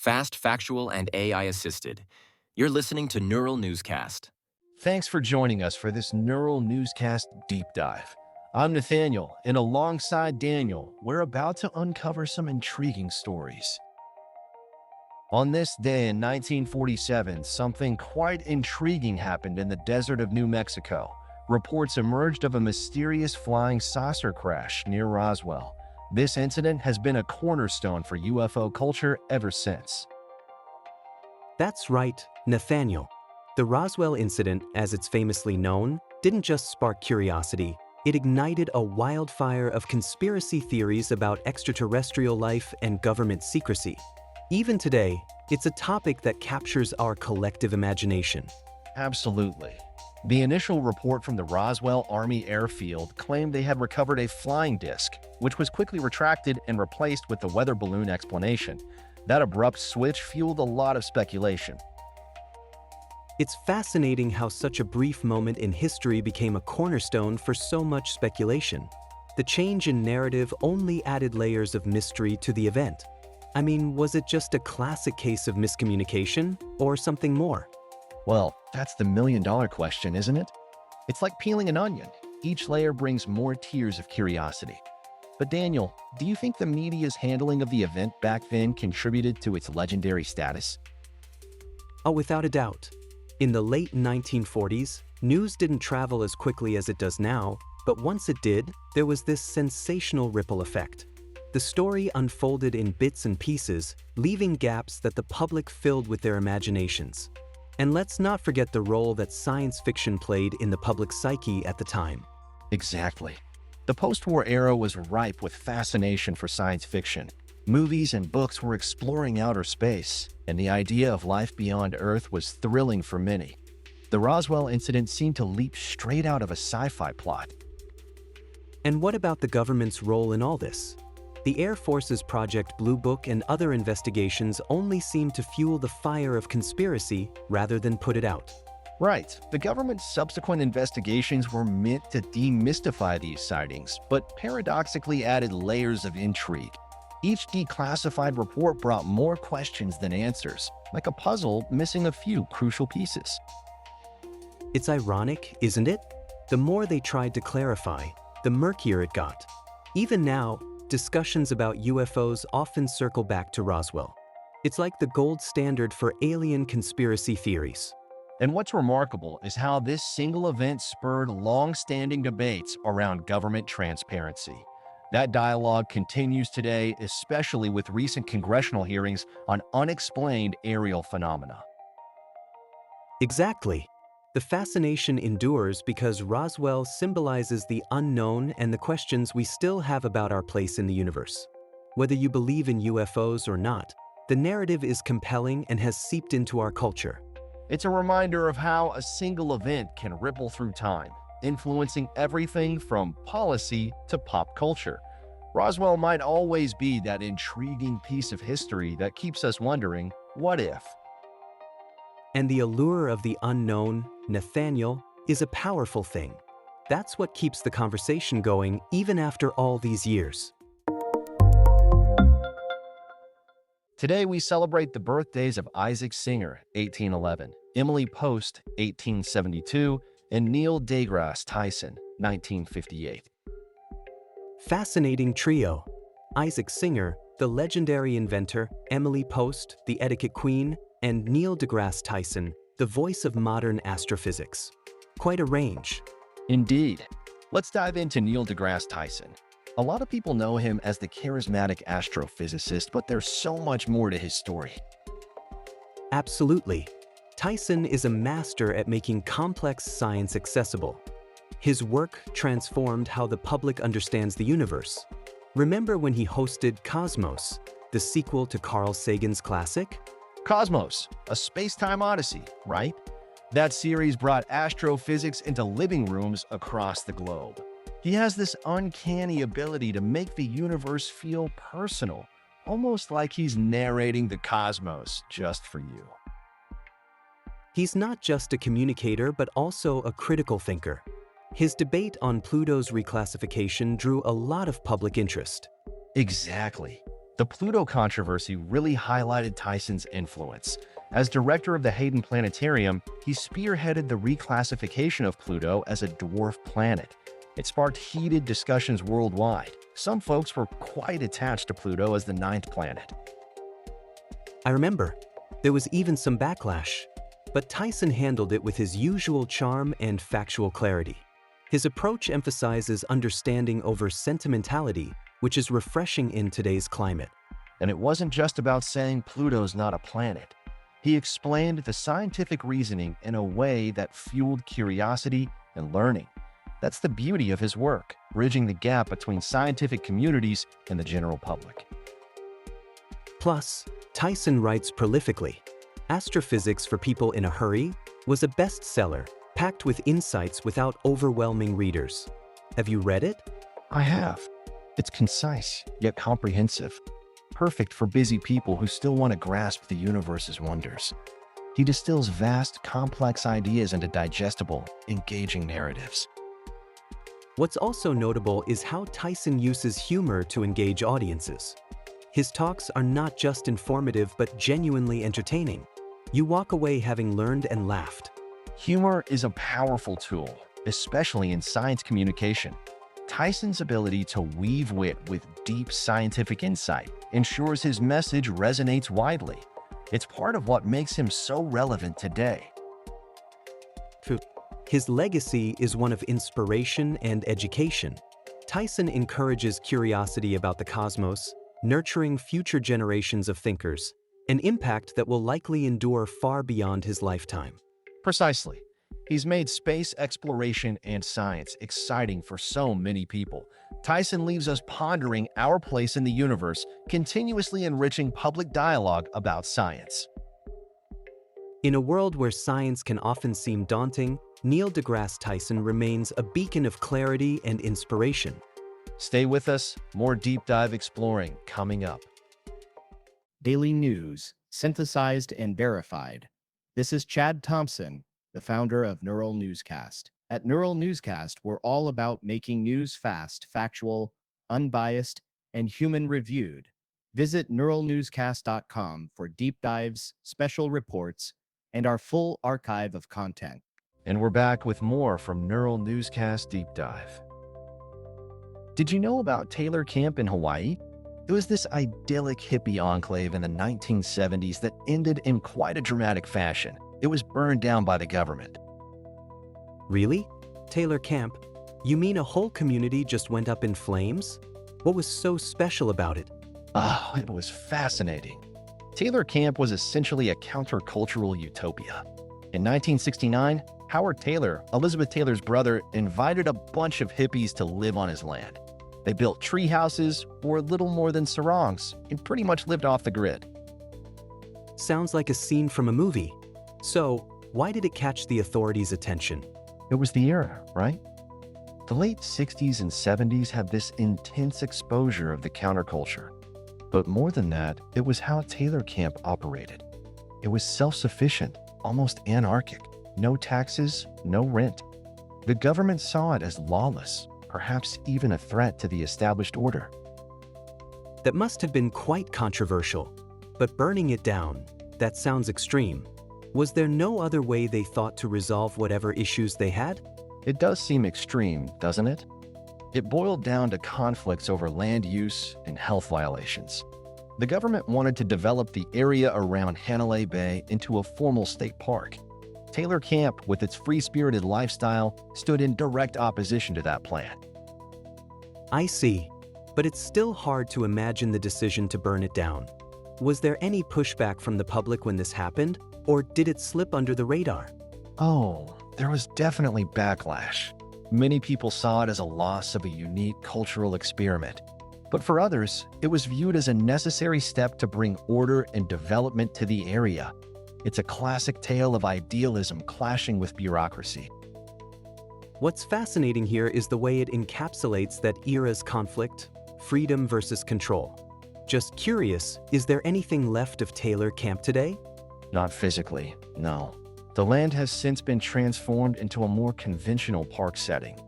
fast, factual, and AI-assisted. You're listening to Neural Newscast. Thanks for joining us for this Neural Newscast deep dive. I'm Nathaniel, and alongside Daniel, we're about to uncover some intriguing stories. On this day in 1947, something quite intriguing happened in the desert of New Mexico. Reports emerged of a mysterious flying saucer crash near Roswell. This incident has been a cornerstone for UFO culture ever since. That's right, Nathaniel. The Roswell incident, as it's famously known, didn't just spark curiosity. It ignited a wildfire of conspiracy theories about extraterrestrial life and government secrecy. Even today, it's a topic that captures our collective imagination. Absolutely. The initial report from the Roswell Army Airfield claimed they had recovered a flying disc, which was quickly retracted and replaced with the weather balloon explanation. That abrupt switch fueled a lot of speculation. It's fascinating how such a brief moment in history became a cornerstone for so much speculation. The change in narrative only added layers of mystery to the event. I mean, was it just a classic case of miscommunication, or something more? Well, that's the million-dollar question, isn't it? It's like peeling an onion. Each layer brings more tiers of curiosity. But Daniel, do you think the media's handling of the event back then contributed to its legendary status? Oh, without a doubt. In the late 1940s, news didn't travel as quickly as it does now, but once it did, there was this sensational ripple effect. The story unfolded in bits and pieces, leaving gaps that the public filled with their imaginations. And let's not forget the role that science fiction played in the public psyche at the time. Exactly. The post-war era was ripe with fascination for science fiction. Movies and books were exploring outer space, and the idea of life beyond Earth was thrilling for many. The Roswell incident seemed to leap straight out of a sci-fi plot. And what about the government's role in all this? The Air Force's Project Blue Book and other investigations only seemed to fuel the fire of conspiracy rather than put it out. Right. The government's subsequent investigations were meant to demystify these sightings, but paradoxically added layers of intrigue. Each declassified report brought more questions than answers, like a puzzle missing a few crucial pieces. It's ironic, isn't it? The more they tried to clarify, the murkier it got. Even now, discussions about UFOs often circle back to Roswell. It's like the gold standard for alien conspiracy theories. And what's remarkable is how this single event spurred long-standing debates around government transparency. That dialogue continues today, especially with recent congressional hearings on unexplained aerial phenomena. Exactly. The fascination endures because Roswell symbolizes the unknown and the questions we still have about our place in the universe. Whether you believe in UFOs or not, the narrative is compelling and has seeped into our culture. It's a reminder of how a single event can ripple through time, influencing everything from policy to pop culture. Roswell might always be that intriguing piece of history that keeps us wondering, what if? And the allure of the unknown, Nathaniel, is a powerful thing. That's what keeps the conversation going even after all these years. Today we celebrate the birthdays of Isaac Singer, 1811, Emily Post, 1872, and Neil deGrasse Tyson, 1958. Fascinating trio. Isaac Singer, the legendary inventor, Emily Post, the etiquette queen, and Neil deGrasse Tyson, the voice of modern astrophysics. Quite a range. Indeed. Let's dive into Neil deGrasse Tyson. A lot of people know him as the charismatic astrophysicist, but there's so much more to his story. Absolutely. Tyson is a master at making complex science accessible. His work transformed how the public understands the universe. Remember when he hosted Cosmos, the sequel to Carl Sagan's classic? Cosmos, a space-time odyssey, right? That series brought astrophysics into living rooms across the globe. He has this uncanny ability to make the universe feel personal, almost like he's narrating the cosmos just for you. He's not just a communicator, but also a critical thinker. His debate on Pluto's reclassification drew a lot of public interest. Exactly. The Pluto controversy really highlighted Tyson's influence. As director of the Hayden Planetarium, he spearheaded the reclassification of Pluto as a dwarf planet. It sparked heated discussions worldwide. Some folks were quite attached to Pluto as the ninth planet. I remember. There was even some backlash. But Tyson handled it with his usual charm and factual clarity. His approach emphasizes understanding over sentimentality, which is refreshing in today's climate. And it wasn't just about saying Pluto's not a planet. He explained the scientific reasoning in a way that fueled curiosity and learning. That's the beauty of his work, bridging the gap between scientific communities and the general public. Plus, Tyson writes prolifically. Astrophysics for People in a Hurry was a bestseller, packed with insights without overwhelming readers. Have you read it? I have. It's concise, yet comprehensive. Perfect for busy people who still want to grasp the universe's wonders. He distills vast, complex ideas into digestible, engaging narratives. What's also notable is how Tyson uses humor to engage audiences. His talks are not just informative but genuinely entertaining. You walk away having learned and laughed. Humor is a powerful tool, especially in science communication. Tyson's ability to weave wit with deep scientific insight ensures his message resonates widely. It's part of what makes him so relevant today. His legacy is one of inspiration and education. Tyson encourages curiosity about the cosmos, nurturing future generations of thinkers, an impact that will likely endure far beyond his lifetime. Precisely. He's made space exploration and science exciting for so many people. Tyson leaves us pondering our place in the universe, continuously enriching public dialogue about science. In a world where science can often seem daunting, Neil deGrasse Tyson remains a beacon of clarity and inspiration. Stay with us, more deep dive exploring coming up. Daily news, synthesized and verified. This is Chad Thompson, the founder of Neural Newscast. At Neural Newscast, we're all about making news fast, factual, unbiased, and human-reviewed. Visit neuralnewscast.com for deep dives, special reports, and our full archive of content. And we're back with more from Neural Newscast Deep Dive. Did you know about Taylor Camp in Hawaii? It was this idyllic hippie enclave in the 1970s that ended in quite a dramatic fashion. It was burned down by the government. Really? Taylor Camp? You mean a whole community just went up in flames? What was so special about it? Oh, it was fascinating. Taylor Camp was essentially a countercultural utopia. In 1969, Howard Taylor, Elizabeth Taylor's brother, invited a bunch of hippies to live on his land. They built tree houses, or little more than sarongs, and pretty much lived off the grid. Sounds like a scene from a movie. So, why did it catch the authorities' attention? It was the era, right? The late 60s and 70s had this intense exposure of the counterculture. But more than that, it was how Taylor Camp operated. It was self-sufficient, almost anarchic. No taxes, no rent. The government saw it as lawless, perhaps even a threat to the established order. That must have been quite controversial. But burning it down, that sounds extreme. Was there no other way they thought to resolve whatever issues they had? It does seem extreme, doesn't it? It boiled down to conflicts over land use and health violations. The government wanted to develop the area around Hanalei Bay into a formal state park. Taylor Camp, with its free-spirited lifestyle, stood in direct opposition to that plan. I see. But it's still hard to imagine the decision to burn it down. Was there any pushback from the public when this happened, or did it slip under the radar? Oh, there was definitely backlash. Many people saw it as a loss of a unique cultural experiment. But for others, it was viewed as a necessary step to bring order and development to the area. It's a classic tale of idealism clashing with bureaucracy. What's fascinating here is the way it encapsulates that era's conflict, freedom versus control. Just curious, is there anything left of Taylor Camp today? Not physically, no. The land has since been transformed into a more conventional park setting.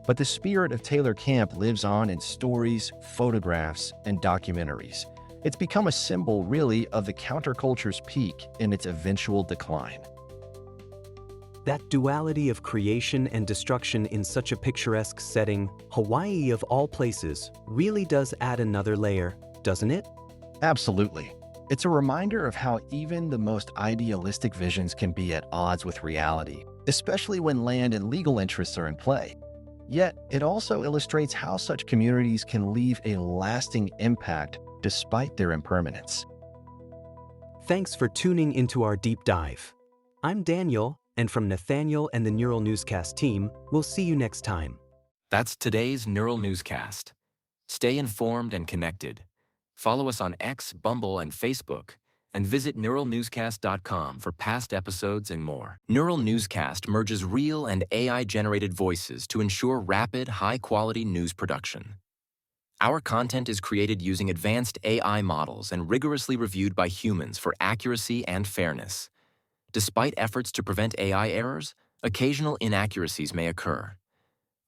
But the spirit of Taylor Camp lives on in stories, photographs, and documentaries. It's become a symbol, really, of the counterculture's peak and its eventual decline. That duality of creation and destruction in such a picturesque setting, Hawaii of all places, really does add another layer, doesn't it? Absolutely. It's a reminder of how even the most idealistic visions can be at odds with reality, especially when land and legal interests are in play. Yet, it also illustrates how such communities can leave a lasting impact despite their impermanence. Thanks for tuning into our deep dive. I'm Daniel, and from Nathaniel and the Neural Newscast team, we'll see you next time. That's today's Neural Newscast. Stay informed and connected. Follow us on X, Bumble, and Facebook, and visit neuralnewscast.com for past episodes and more. Neural Newscast merges real and AI-generated voices to ensure rapid, high-quality news production. Our content is created using advanced AI models and rigorously reviewed by humans for accuracy and fairness. Despite efforts to prevent AI errors, occasional inaccuracies may occur.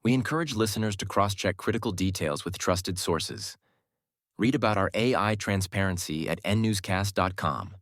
We encourage listeners to cross-check critical details with trusted sources. Read about our AI transparency at nnewscast.com.